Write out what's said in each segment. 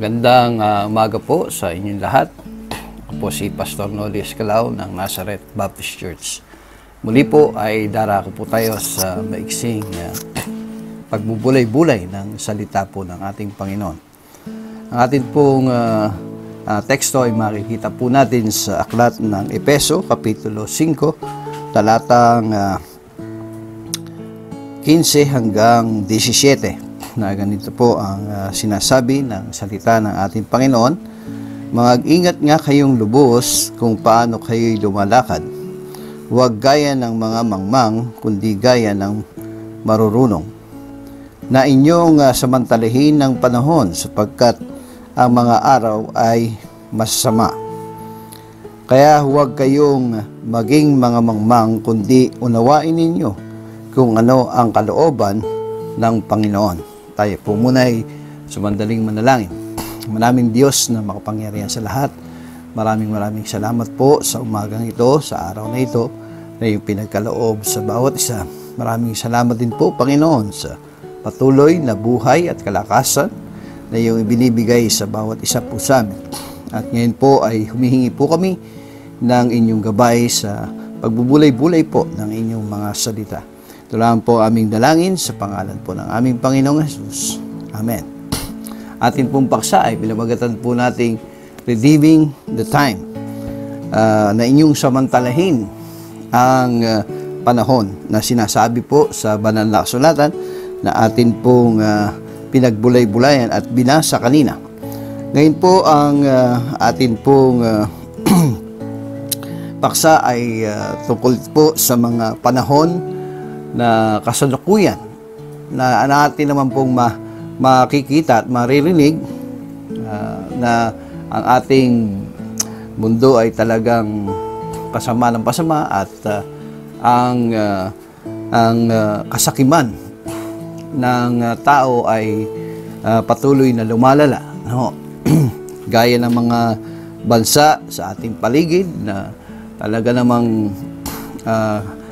Magandang umaga po sa inyong lahat. Ako po si Pastor Noli Escalao ng Nazareth Baptist Church. Muli po ay darako po tayo sa maiksing pagbubulay-bulay ng salita po ng ating Panginoon. Ang ating pong teksto ay makikita po natin sa aklat ng Efeso, Kapitulo 5, talatang 15 hanggang 17. Na ganito po ang sinasabi ng salita ng ating Panginoon. Mag-ingat nga kayong lubos kung paano kayo'y lumalakad. Huwag gaya ng mga mangmang, kundi gaya ng marurunong. Na inyong samantalahin ng panahon sapagkat ang mga araw ay masama. Kaya huwag kayong maging mga mangmang, kundi unawain ninyo kung ano ang kalooban ng Panginoon. Tayo po muna ay sumandaling manalangin. Maraming Diyos na makapangyarihan sa lahat. Maraming salamat po sa umagang ito, sa araw na ito, na yung pinagkaloob sa bawat isa. Maraming salamat din po, Panginoon, sa patuloy na buhay at kalakasan na yung ibinibigay sa bawat isa po sa amin. At ngayon po ay humihingi po kami ng inyong gabay sa pagbubulay-bulay po ng inyong mga salita. Ito lang po aming dalangin sa pangalan po ng aming Panginoong Jesus. Amen. Atin pong paksa ay pinamagatan po nating redeeming the time, na inyong samantalahin ang panahon na sinasabi po sa banal na kasulatan na atin pong pinagbulay-bulayan at binasa kanina. Ngayon po ang atin pong paksa ay tungkol po sa mga panahon na kasalukuyan na natin naman pong makikita at maririnig na ang ating mundo ay talagang pasama ng pasama at ang kasakiman ng tao ay patuloy na lumalala, no? Gaya ng mga bansa sa ating paligid na talaga namang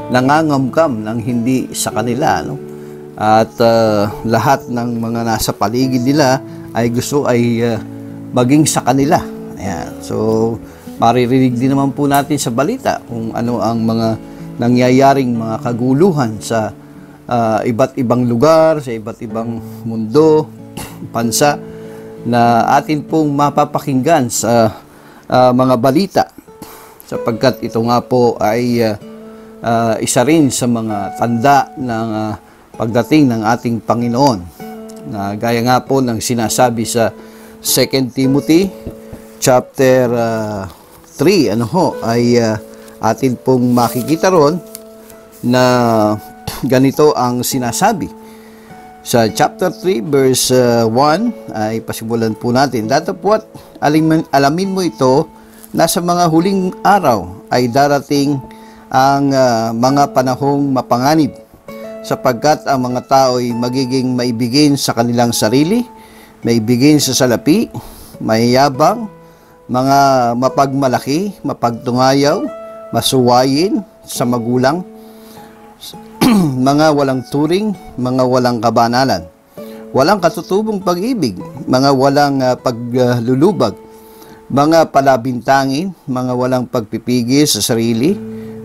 nangangamkam ng hindi sa kanila, no? At lahat ng mga nasa paligid nila ay gusto ay maging sa kanila. Ayan. So maririnig din naman po natin sa balita kung ano ang mga nangyayaring mga kaguluhan sa iba't ibang lugar, sa iba't ibang mundo, bansa na atin pong mapapakinggan sa mga balita, sapagkat ito nga po ay isa rin sa mga tanda ng pagdating ng ating Panginoon, na gaya nga po ng sinasabi sa 2 Timothy chapter 3 ay atin pong makikita ron na ganito ang sinasabi sa chapter 3 verse 1 ay pasimulan po natin. Datapwat alamin mo ito na sa mga huling araw ay darating ang mga panahong mapanganib, sapagkat ang mga tao ay magiging maibigin sa kanilang sarili, maibigin sa salapi, mayayabang, mga mapagmalaki, mapagtungayaw, masuwayin sa magulang, mga walang turing, mga walang kabanalan, walang katutubong pag-ibig, mga walang paglulubag, mga palabintangin, mga walang pagpipigil sa sarili,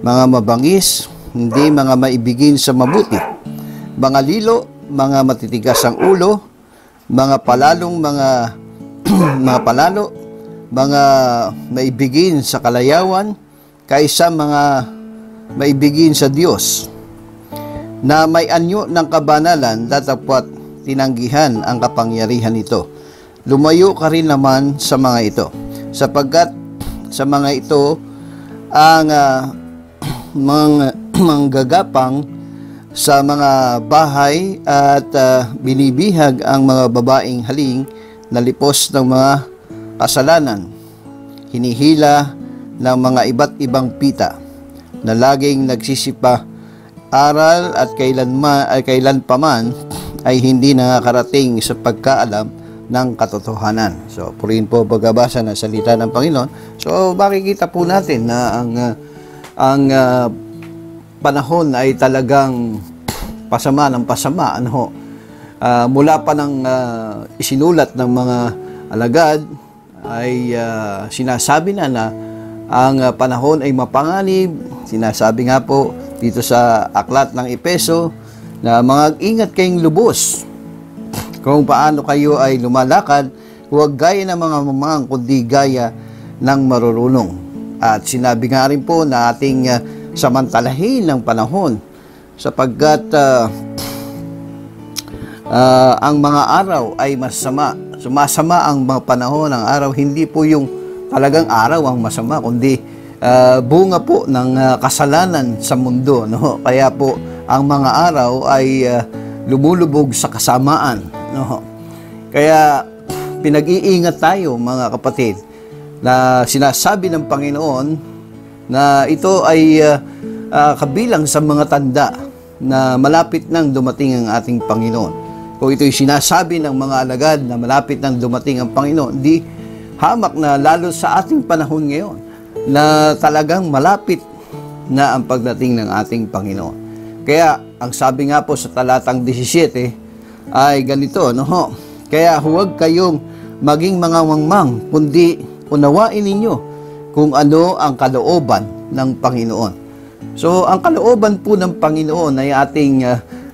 mga mabangis, hindi mga maibigin sa mabuti, mga lilo, mga matitigas ang ulo, mga palalong mga maibigin sa kalayawan, kaysa mga maibigin sa Diyos, na may anyo ng kabanalan, datapwat tinanggihan ang kapangyarihan nito. Lumayo ka rin naman sa mga ito, sapagkat sa mga ito ang manggagapang sa mga bahay at binibihag ang mga babaeng haling na lipos ng mga kasalanan, hinihila ng mga iba't ibang pita, na laging nagsisipa aral at kailan paman ay hindi nakakarating sa pagkaalam ng katotohanan. So purihin po pagbabasa ng salita ng Panginoon. So makikita po natin na ang panahon ay talagang pasama ng pasama, mula pa ng isinulat ng mga alagad ay sinasabi na ang panahon ay mapanganib. Sinasabi nga po dito sa aklat ng Epeso na mag-ingat kayong lubos kung paano kayo ay lumalakad, huwag gaya ng mga mamang, kundi gaya ng marurunong. At sinabi nga rin po na ating samantalahin ng panahon sapagkat ang mga araw ay masama. Sumasama ang mga panahon, ang araw. Hindi po yung talagang araw ang masama, kundi bunga po ng kasalanan sa mundo. No? Kaya po ang mga araw ay lumulubog sa kasamaan. No? Kaya pinag-iingat tayo mga kapatid na sinasabi ng Panginoon na ito ay kabilang sa mga tanda na malapit nang dumating ang ating Panginoon. Kung ito'y sinasabi ng mga alagad na malapit nang dumating ang Panginoon, di hamak na lalo sa ating panahon ngayon na talagang malapit na ang pagdating ng ating Panginoon. Kaya ang sabi nga po sa talatang 17 ay ganito, no? Kaya huwag kayong maging mga mangmang, kundi unawain ninyo kung ano ang kalooban ng Panginoon. So, ang kalooban po ng Panginoon ay ating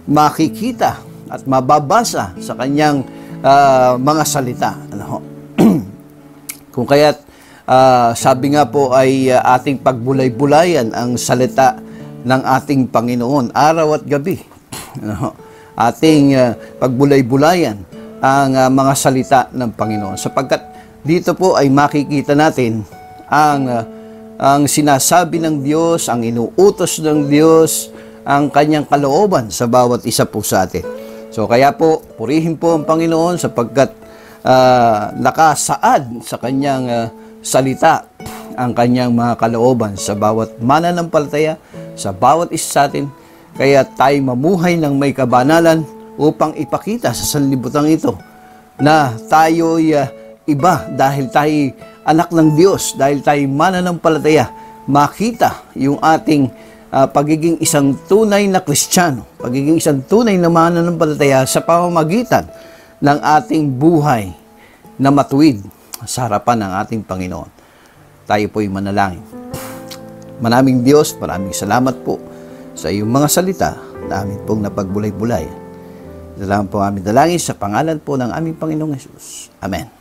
makikita at mababasa sa kanyang mga salita. Ano? Kung kaya't sabi nga po ay ating pagbulay-bulayan ang salita ng ating Panginoon araw at gabi. Ano? Ating pagbulay-bulayan ang mga salita ng Panginoon sapagkat dito po ay makikita natin ang sinasabi ng Diyos, ang inuutos ng Diyos, ang kanyang kalooban sa bawat isa po sa atin. So kaya po, purihin po ang Panginoon sapagkat nakasaad sa kanyang salita ang kanyang mga kalooban sa bawat mananampalataya, sa bawat isa sa atin. Kaya tayo mamuhay ng may kabanalan upang ipakita sa sanlibutan ito na tayo'y iba dahil tayo anak ng Diyos, dahil tayo mananampalataya, makita yung ating pagiging isang tunay na Kristiyano, pagiging isang tunay na mananampalataya sa pamamagitan ng ating buhay na matuwid sa harapan ng ating Panginoon. Tayo po'y manalangin. Maraming Diyos, maraming salamat po sa iyong mga salita na amin pong napagbulay-bulay. Salamat po aming dalangin sa pangalan po ng aming Panginoong Hesus. Amen.